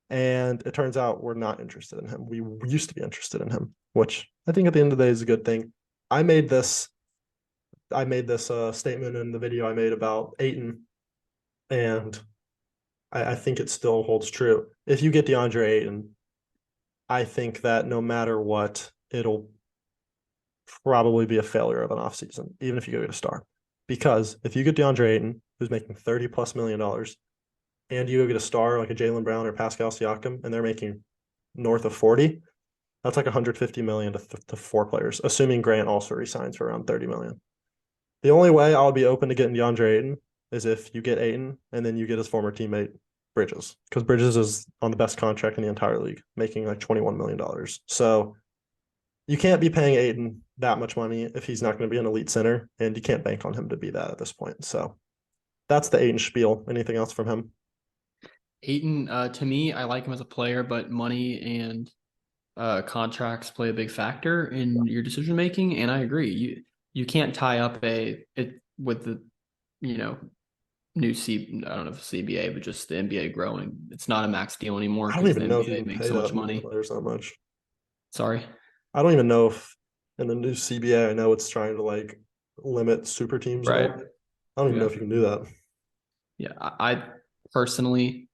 and it turns out we're not interested in him. We used to be interested in him, which I think at the end of the day is a good thing. I made this statement in the video I made about Ayton, and I think it still holds true. If you get DeAndre Ayton, I think that no matter what, it'll probably be a failure of an offseason, even if you go get a star. Because if you get DeAndre Ayton, who's making $30+ million, and you go get a star like a Jaylen Brown or Pascal Siakam, and they're making north of 40, that's like $150 million to 4 players, assuming Grant also resigns for around $30 million. The only way I'll be open to getting DeAndre Ayton is if you get Ayton and then you get his former teammate Bridges, because Bridges is on the best contract in the entire league, making like $21 million. So you can't be paying Ayton that much money if he's not going to be an elite center, and you can't bank on him to be that at this point. So that's the Ayton spiel. Anything else from him? Ayton, to me, I like him as a player, but money and contracts play a big factor in your decision making. And I agree. You can't tie up it with the you know I don't know if CBA, but just the NBA growing. It's not a max deal anymore I don't because the even know if you NBA can makes pay so much that many money. players that much. Sorry. I don't even know if in the new CBA, I know it's trying to like limit super teams in a way. Right. I don't even know Yeah. if you can do that. Yeah. I personally,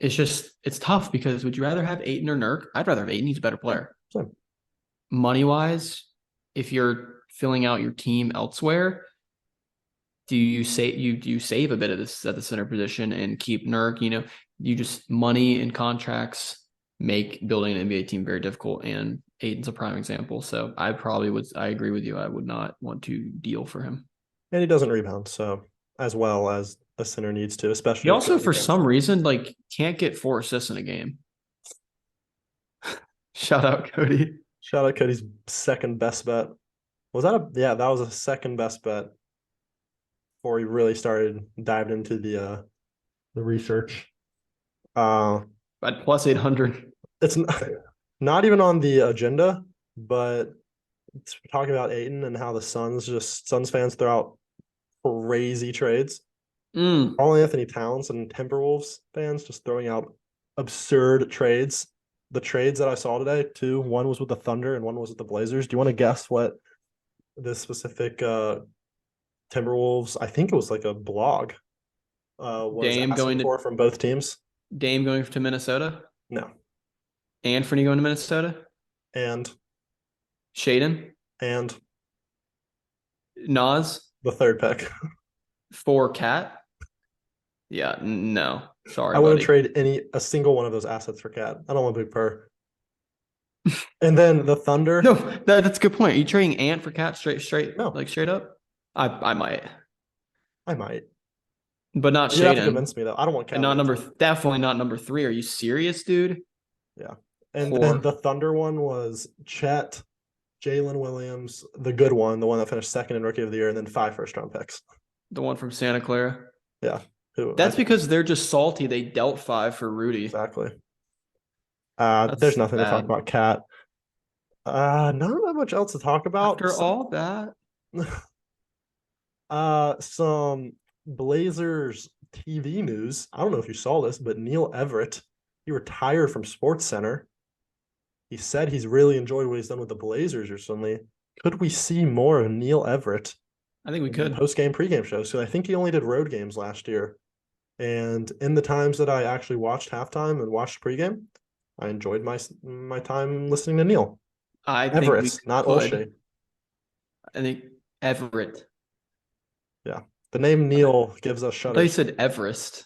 it's tough because would you rather have Ayton or Nurk? I'd rather have Ayton. He's a better Yeah, player. same. Money wise, if you're filling out your team elsewhere, do you save a bit of this at the center position and keep Nurk? You just money and contracts make building an NBA team very difficult, and Aiden's a prime example. So I agree with you. I would not want to deal for him. And he doesn't rebound, so as well as a center needs to, He especially if also, Cody for can't some score. reason, like can't get 4 assists in a game. Shout out Cody. Shout out Cody's second best bet. Yeah, that was a second best bet before he really started dived into the research. Uh At plus 800. it's not even on the agenda, but it's talking about Aiton and how the Suns fans throw out crazy trades. Mm, All Anthony Towns and Timberwolves fans just throwing out absurd trades. The trades that I saw today, two, one was with the Thunder and one was with the Blazers. Do you want to guess what this specific Timberwolves? I think it was like a blog. Was Dame asking going to for from both teams. Dame going to Minnesota. No, Anthony going to Minnesota. and Shaden. and Nas the third pick. for Cat. Yeah, no. I Sorry, wouldn't buddy. trade a single one of those assets for Cat. I don't want Big Purr. And then the Thunder. No, that's a good point. Are you trading Ant for Cat No, like straight up? I might, I might. but not You'd have to Shaden. convince me though. I don't want And Cat not on my number team. definitely not number 3. Are you serious, dude? Yeah. And then Poor. the Thunder one was Chet, Jalen Williams, the good one, the one that finished second in Rookie of the Year, and then 5 first-round picks. The one from Santa Clara. Yeah. Who I That's think because they're just salty. They dealt 5 for Rudy. exactly. There's That's nothing to talk bad. about Cat. Not that much else to talk about. After all that, Some Blazers TV news. I don't know if you saw this, but Neil Everett, he retired from Sports Center. He said he's really enjoyed what he's done with the Blazers recently. Could we see more of Neil Everett I think we in could. post-game, pre-game shows? So I think he only did road games last year. And in the times that I actually watched halftime and watched pregame, I enjoyed my time listening to Neil. I think we Everett, not Olshey. could. I think Everett. Yeah. The name I thought Neil gives us I thought you shudders. said Everest.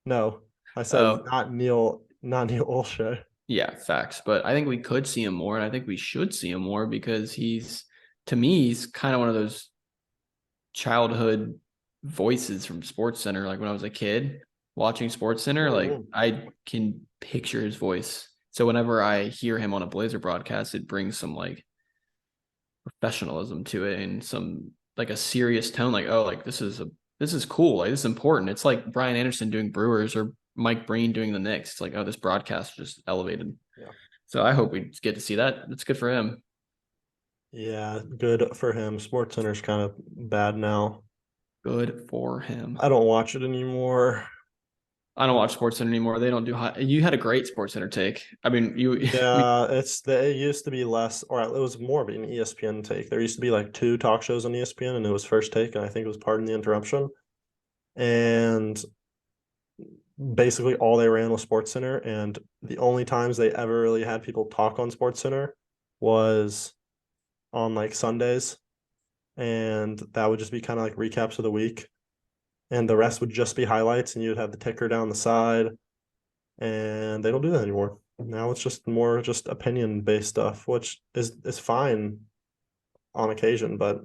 No, I said Oh, not Neil Olshey. yeah, facts. But I think we could see him more, and I think we should see him more because to me, he's kind of one of those childhood voices from Sports Center. Like when I was a kid watching Sports Center, like Mm-hmm. I can picture his voice. So whenever I hear him on a Blazer broadcast, it brings some like professionalism to it and some like a serious tone. Like, oh, like this is cool. Like this is important. It's like Brian Anderson doing Brewers or Mike Breen doing the Knicks. It's like, oh, this broadcast just elevated. Yeah. So I hope we get to see that. It's good for him. Yeah, good for him. Sports Center's kind of bad now. Good for him. I don't watch it anymore. I don't watch Sports Center anymore. They don't do hot. You had a great Sports Center take. I mean, Yeah, it used to be less, or it was more of an ESPN take. There used to be like 2 talk shows on ESPN, and it was First Take, and I think it was Pardon the Interruption. And basically all they ran was Sports Center, and the only times they ever really had people talk on Sports Center was on like Sundays, and that would just be kind of like recaps of the week, and the rest would just be highlights, and you'd have the ticker down the side, and they don't do that anymore. Now it's just more just opinion based stuff, which is fine on occasion, but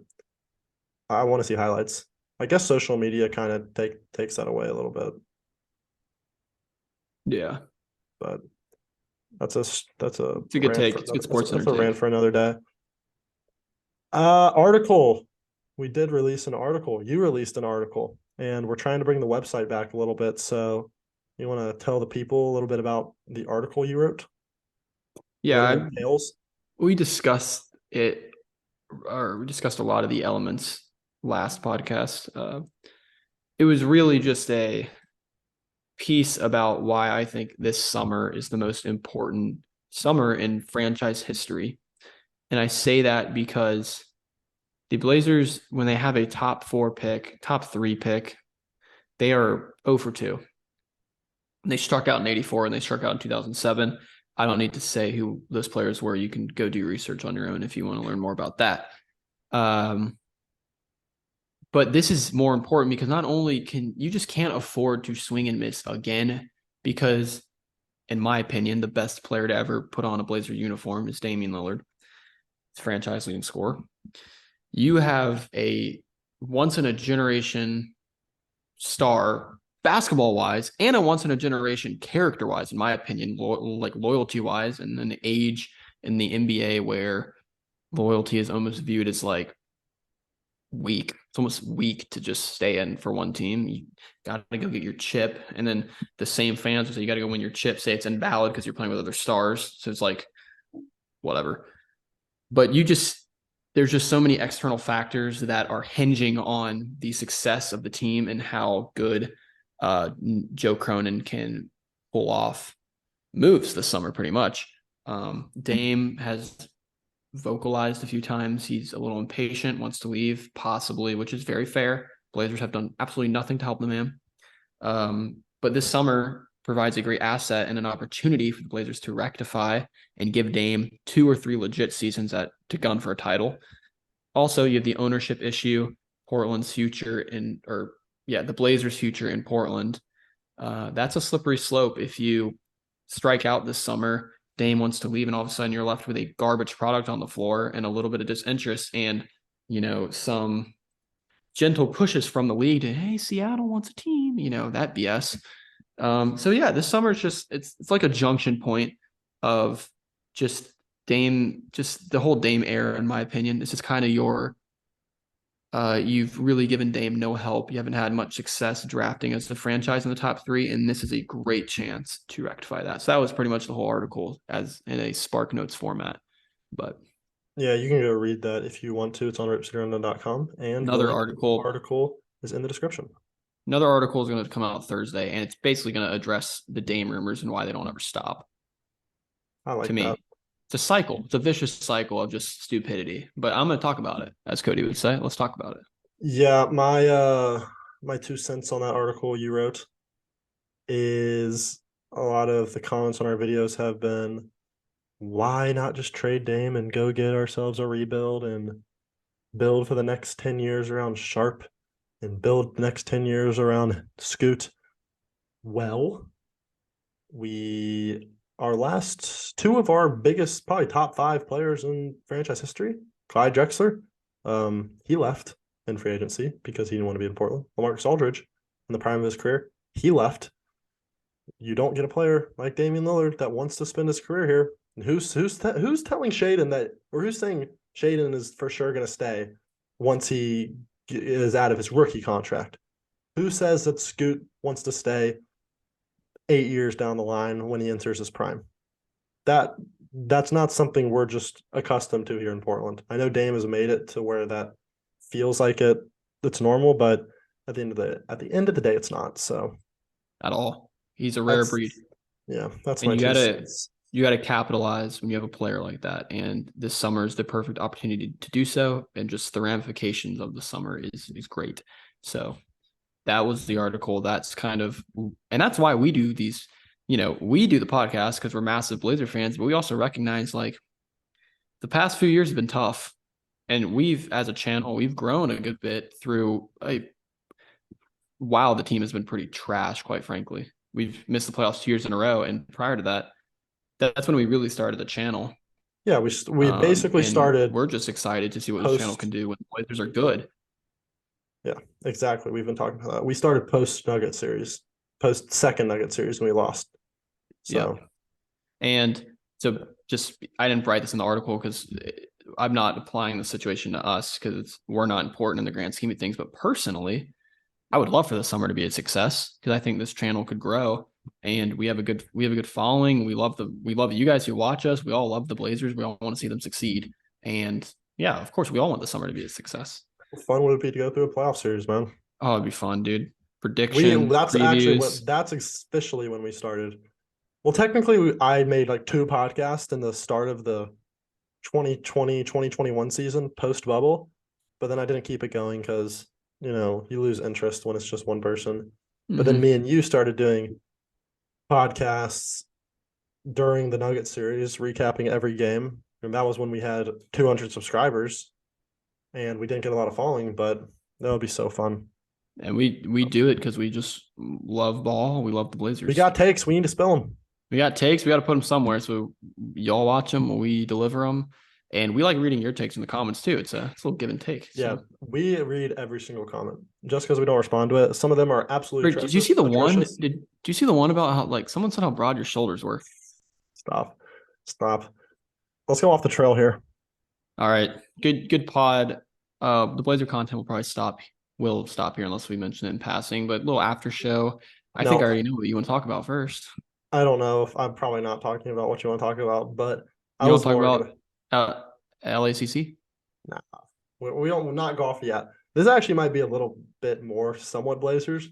I want to see highlights. I guess social media kind of takes that away a little bit, yeah, but that's a it's a good rant take. for It's a good another Sports Center that's a rant take. for another day. Article. We did release an article. You released an article, and we're trying to bring the website back a little bit. So You want to tell the people a little bit about the article you wrote? What it Yeah, entails? we discussed it, or we discussed a lot of the elements last podcast. It was really just a piece about why I think this summer is the most important summer in franchise history. And I say that because the Blazers, when they have a top 4 pick, top 3 pick, they are 0 for 2. They struck out in 84 and they struck out in 2007. I don't need to say who those players were. You can go do research on your own if you want to learn more about that. But this is more important because not only can you just can't afford to swing and miss again, because in my opinion, the best player to ever put on a Blazer uniform is Damian Lillard. It's franchise leading scorer. You have a once in a generation star basketball wise and a once in a generation character wise, in my opinion, like loyalty wise, and an age in the NBA where loyalty is almost viewed as like weak. It's almost weak to just stay in for one team. You got to go get your chip. And then the same fans will say, you got to go win your chip, say it's invalid because you're playing with other stars. So it's like, whatever. But there's just so many external factors that are hinging on the success of the team and how good Joe Cronin can pull off moves this summer, pretty much. Dame has vocalized a few times he's a little impatient, wants to leave, possibly, which is very fair. Blazers have done absolutely nothing to help the man. But this summer provides a great asset and an opportunity for the Blazers to rectify and give Dame 2 or 3 legit seasons to gun for a title. Also, you have the ownership issue, Portland's future the Blazers' future in Portland. That's a slippery slope. If you strike out this summer, Dame wants to leave, and all of a sudden you're left with a garbage product on the floor and a little bit of disinterest and, some gentle pushes from the league to, hey, Seattle wants a team, that BS. So yeah, this summer is just, it's like a junction point of just Dame, just the whole Dame era, in my opinion. This is kind of you've really given Dame no help. You haven't had much success drafting as a franchise in the top 3, and this is a great chance to rectify that. So that was pretty much the whole article as in a Spark Notes format. But yeah, you can go read that if you want to. It's on ripcityrundown.com, and another the article is in the description. Another article is going to come out Thursday, and it's basically going to address the Dame rumors and why they don't ever stop. I like to me, that. It's a cycle. It's a vicious cycle of just stupidity. But I'm going to talk about it, as Cody would say. Let's talk about it. Yeah, my 2 cents on that article you wrote is a lot of the comments on our videos have been, why not just trade Dame and go get ourselves a rebuild and build for the next 10 years around Sharp and build the next 10 years around Scoot? Well, our last 2 of our biggest, probably top 5 players in franchise history, Clyde Drexler, he left in free agency because he didn't want to be in Portland. LaMarcus Aldridge, in the prime of his career, he left. You don't get a player like Damian Lillard that wants to spend his career here. And who's telling Shaden that, or who's saying Shaden is for sure going to stay once he is out of his rookie contract? Who says that Scoot wants to stay 8 years down the line when he enters his prime? That's not something we're just accustomed to here in Portland. I know Dame has made it to where that feels like it's normal, but at the end of the day, it's not. So at all, he's a rare breed. Yeah, that's and my 2 cents. You got to capitalize when you have a player like that. And this summer is the perfect opportunity to do so. And just the ramifications of the summer is great. So that was the article. That's that's why we do these, we do the podcast because we're massive Blazer fans, but we also recognize like the past few years have been tough. And as a channel, we've grown a good bit through while the team has been pretty trash, quite frankly. We've missed the playoffs 2 years in a row. And prior to that, that's when we really started the channel. Yeah, we basically started. We're just excited to see what this channel can do when the Blazers are good. Yeah, exactly. We've been talking about that. We started post second Nugget series, and we lost. So, yeah. And so I didn't write this in the article because I'm not applying the situation to us because we're not important in the grand scheme of things. But personally, I would love for the summer to be a success because I think this channel could grow. and we have a good following. We love you guys who watch us. We all love the Blazers. We all want to see them succeed. And yeah, of course, we all want the summer to be a success. How fun would it be to go through a playoff series, man? Oh, it'd be fun, dude. Predictions, That's actually previews. what that's officially when we started. Well, technically, I made like 2 podcasts in the start of the 2020-2021 season post bubble, but then I didn't keep it going because you lose interest when it's just one person. But then me and you started doing podcasts during the Nugget series, recapping every game, and that was when we had 200 subscribers, and we didn't get a lot of following, but that would be so fun. And we do it because we just love ball. We love the Blazers. We got takes. We need to spill them. We got takes. We got to put them somewhere. So y'all watch them. We deliver them. And we like reading your takes in the comments too. It's a little give and take. Yeah, we read every single comment just because we don't respond to it. Some of them are absolutely. Did you see the one? Did you see the one about how like someone said how broad your shoulders were? Stop. Let's go off the trail here. All right, good pod. The Blazer content will stop here unless we mention it in passing. But a little after show. I think I already know what you want to talk about first. I don't know if I'm probably not talking about what you want to talk about, but you want to talk about LACC? Nah, we don't not golf yet. This actually might be a little bit more somewhat Blazers,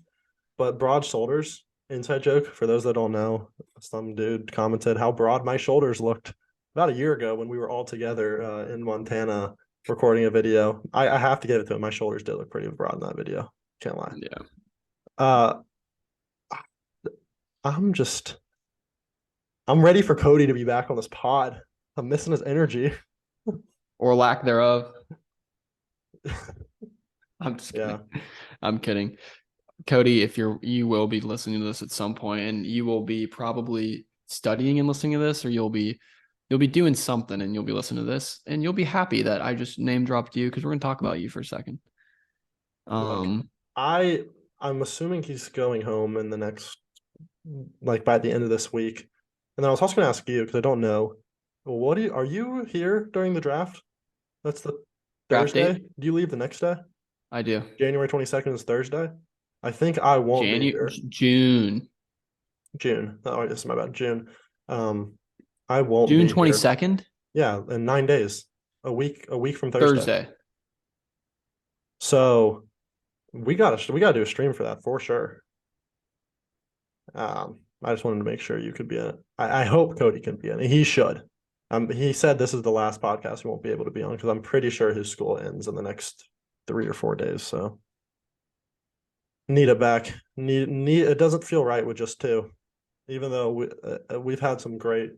but broad shoulders. Inside joke for those that don't know. Some dude commented how broad my shoulders looked about a year ago when we were all together in Montana recording a video. I have to give it to him. My shoulders did look pretty broad in that video. Can't lie. Yeah. I'm ready for Cody to be back on this pod. I'm missing his energy. Or lack thereof. I'm just kidding. Yeah. I'm kidding. Cody, if you will be listening to this at some point, and you will be probably studying and listening to this, or you'll be doing something and you'll be listening to this, and you'll be happy that I just name dropped you because we're gonna talk about you for a second. Look, I'm assuming he's going home in the next, like by the end of this week. And then I was also gonna ask you because I don't know. Are you here during the draft? That's the Thursday. Do you leave the next day? I do. January 22nd is Thursday. I think I won't be here. June. Oh, this is my bad. June. I won't. June 22nd. Yeah, in 9 days. A week from Thursday. So we gotta do a stream for that for sure. I just wanted to make sure you could be in it. I hope Cody can be in it. He should. He said this is the last podcast he won't be able to be on because I'm pretty sure his school ends in the next 3 or 4 days. So need it back. It doesn't feel right with just 2, even though we've had some great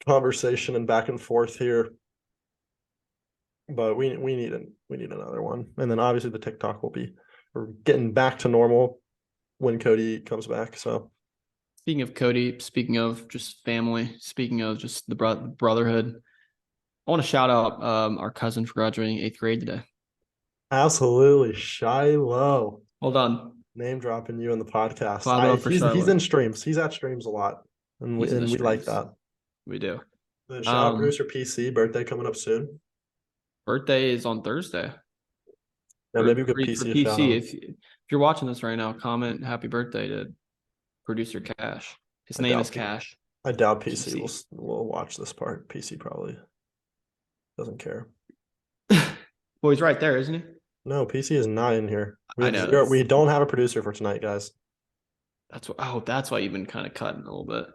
conversation and back and forth here. But we need another one. And then obviously the TikTok we're getting back to normal when Cody comes back. So speaking of Cody, speaking of just family, speaking of just the brotherhood, I want to shout out our cousin for graduating 8th grade today. Absolutely. Shiloh. Hold on. Name dropping you in the podcast. He's in streams. He's at streams a lot. And we like that. We do. Shout out producer PC, birthday coming up soon. Birthday is on Thursday. Yeah, maybe we could PC. If you're watching this right now, comment happy birthday to producer Cash. His name is Cash. I doubt PC will watch this part. PC probably doesn't care. Well, he's right there, isn't he? No, PC is not in here. I know. We don't have a producer for tonight, guys. That's why you've been kind of cutting a little bit.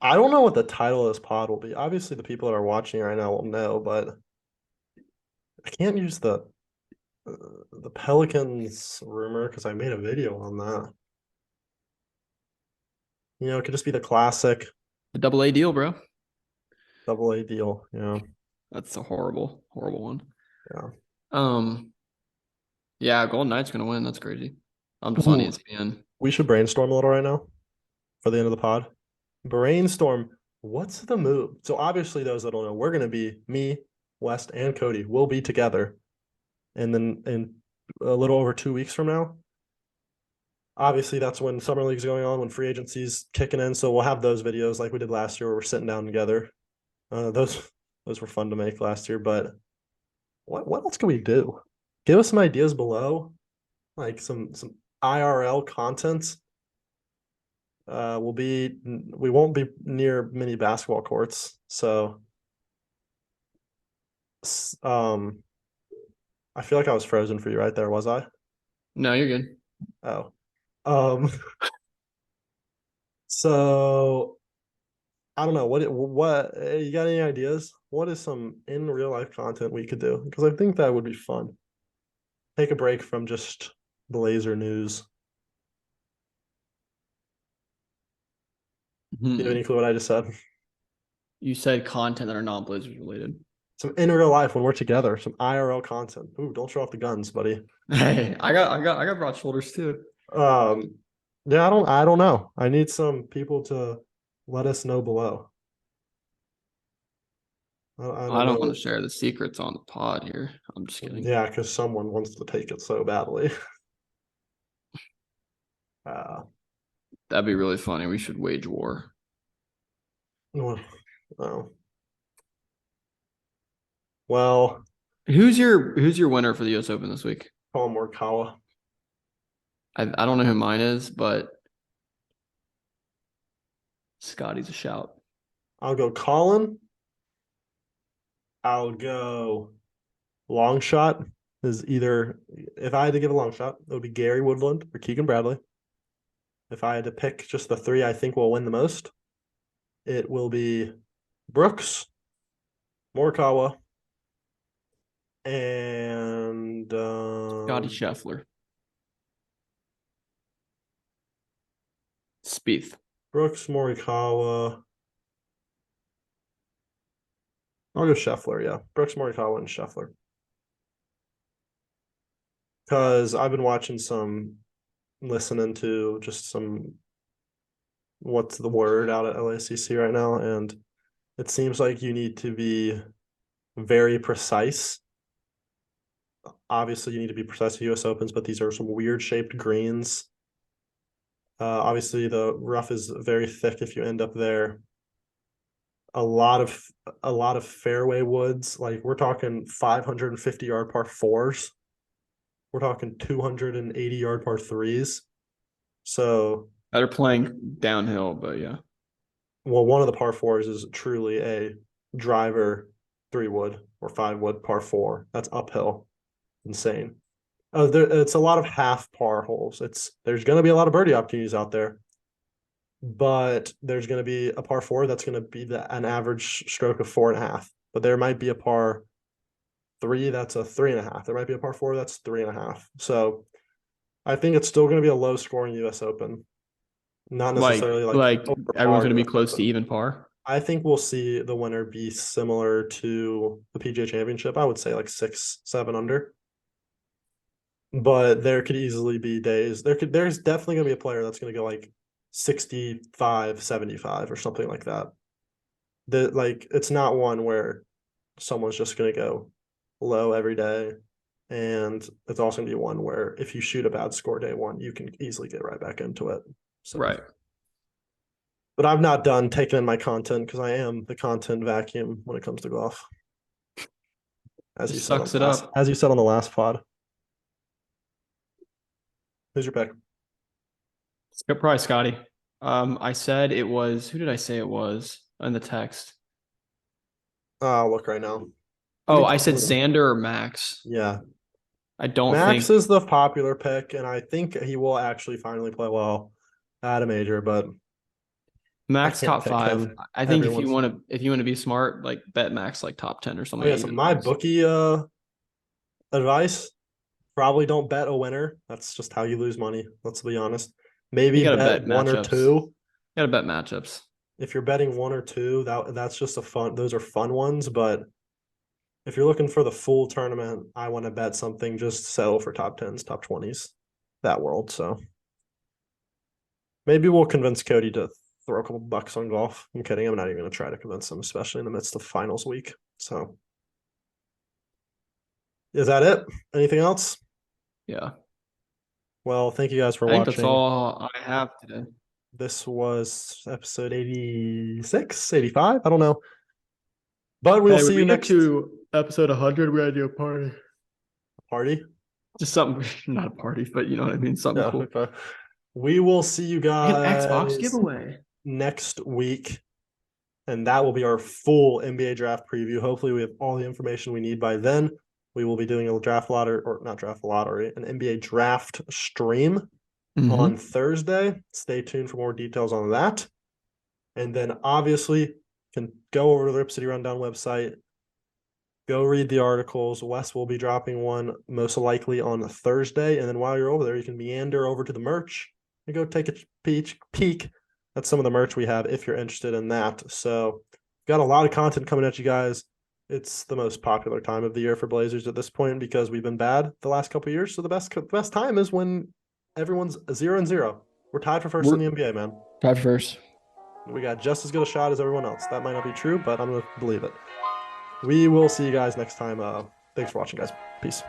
I don't know what the title of this pod will be. Obviously, the people that are watching right now will know, but I can't use the Pelicans rumor because I made a video on that. It could just be the classic. The double-A deal, bro. Double-A deal, yeah. That's a horrible, horrible one. Yeah. Yeah, Golden Knight's gonna win. That's crazy. I'm just on ESPN. We should brainstorm a little right now for the end of the pod. Brainstorm. What's the move? So obviously, those that don't know, we're gonna be me, West, and Cody. We'll be together, and then in a little over 2 weeks from now. Obviously, that's when summer league's going on, when free agency's kicking in. So we'll have those videos like we did last year, where we're sitting down together. Those were fun to make last year. But what else can we do? Give us some ideas below, like some IRL contents. we won't be near mini basketball courts. So, um, I feel like I was frozen for you right there, was I? No, you're good. Oh, um, so I don't know what you got any ideas? What is some in real life content we could do? Because I think that would be fun. Take a break from just Blazer news. Do you have Hmm. any clue what I just said? You said content that are non-Blazers related. Some in real life when we're together, some IRL content. Ooh, don't show off the guns, buddy. Hey, I got broad shoulders too. Um, yeah, I don't know. I need some people to let us know below. I I don't don't want know. to share the secrets on the pod here. I'm just kidding. Yeah, because someone wants to take it so badly. Uh, That'd be really funny. We should wage war. oh, well, Who's your winner for the US Open this week? call Morikawa. I don't know who mine is, but Scotty's a shout. I'll go Colin. I'll go long shot is either if I had to give a long shot, it would be Gary Woodland or Keegan Bradley. If I had to pick just the three I think will win the most, it will be Brooks, Morikawa, and Scotty Scheffler. Spieth. Brooks, Morikawa. I'll go Scheffler, yeah. Brooks, Morikawa, and Scheffler. Because I've been watching listening to just some, what's the word out at LACC right now, and it seems like you need to be very precise. Obviously, you need to be precise at US Opens, but these are some weird shaped greens. Obviously, the rough is very thick if you end up there. A lot of fairway woods, like we're talking 550-yard par fours. We're talking 280-yard par threes. So, They're playing downhill, but yeah. well, one of the par fours is truly a driver 3 wood or 5 wood par four. That's uphill. Insane. It's a lot of half par holes. There's going to be a lot of birdie opportunities out there, but there's going to be a par four that's going to be an average stroke of 4.5. But there might be a par three that's a 3.5. There might be a par four that's 3.5. So I think it's still going to be a low scoring U.S. Open, not Like necessarily like like over everyone's par gonna be U.S. close to Open. even par. I think we'll see the winner be similar to the PGA Championship. I would say like 6, 7 under. But there could easily be days. There's definitely gonna be a player that's gonna go like 65, 75 or something like that. Like it's not one where someone's just gonna go low every day. And it's also gonna be one where if you shoot a bad score day one, you can easily get right back into it. So Right. but I'm not done taking in my content because I am the content vacuum when it comes to golf. Just sucks it up. As you said on the last pod. Who's your pick? Probably Scotty. I said it was. Who did I say it was in the text? I'll look right now. Oh, I said Xander or Max. Yeah. I don't Max think is the popular pick, and I think he will actually finally play well at a major, but I Max can't top pick five. him. I think Everyone's if you want to be smart, like bet Max like top 10 or oh something yeah, at so even my odds. bookie advice, probably don't bet a winner. That's just how you lose money, let's be honest. You Maybe gotta bet bet one or matchups. You two. gotta bet matchups. If you're betting one or two, that's just those are fun ones, but if you're looking for the full tournament, I want to bet something just settle for top 10s, top 20s, that world. So maybe we'll convince Cody to throw a couple bucks on golf. I'm kidding. I'm not even going to try to convince him, especially in the midst of finals week. So is that it? Anything else? Yeah. Well, thank you guys for I think that's watching. all I have today. This was episode 86, 85. I don't know. But we'll Hey, see when you we get next to episode 100, we gotta do a party. party. Just something, not a party, but you know what I mean? Something Yeah. cool. Okay. We will see you And Xbox guys giveaway. next week. And that will be our full NBA draft preview. Hopefully, we have all the information we need by then. We will be doing a draft lottery, or not draft lottery, an NBA draft stream on Thursday. Stay tuned for more details on that. And then obviously can go over to the Rip City Rundown website, go read the articles. Wes will be dropping one most likely on Thursday. And then while you're over there, you can meander over to the merch and go take a peek at some of the merch we have if you're interested in that. So got a lot of content coming at you guys. It's the most popular time of the year for Blazers at this point because we've been bad the last couple of years. So the best time is when everyone's 0-0. We're tied for 1st in the NBA, man. Tied for first. We got just as good a shot as everyone else. That might not be true, but I'm going to believe it. We will see you guys next time. Thanks for watching, guys. Peace.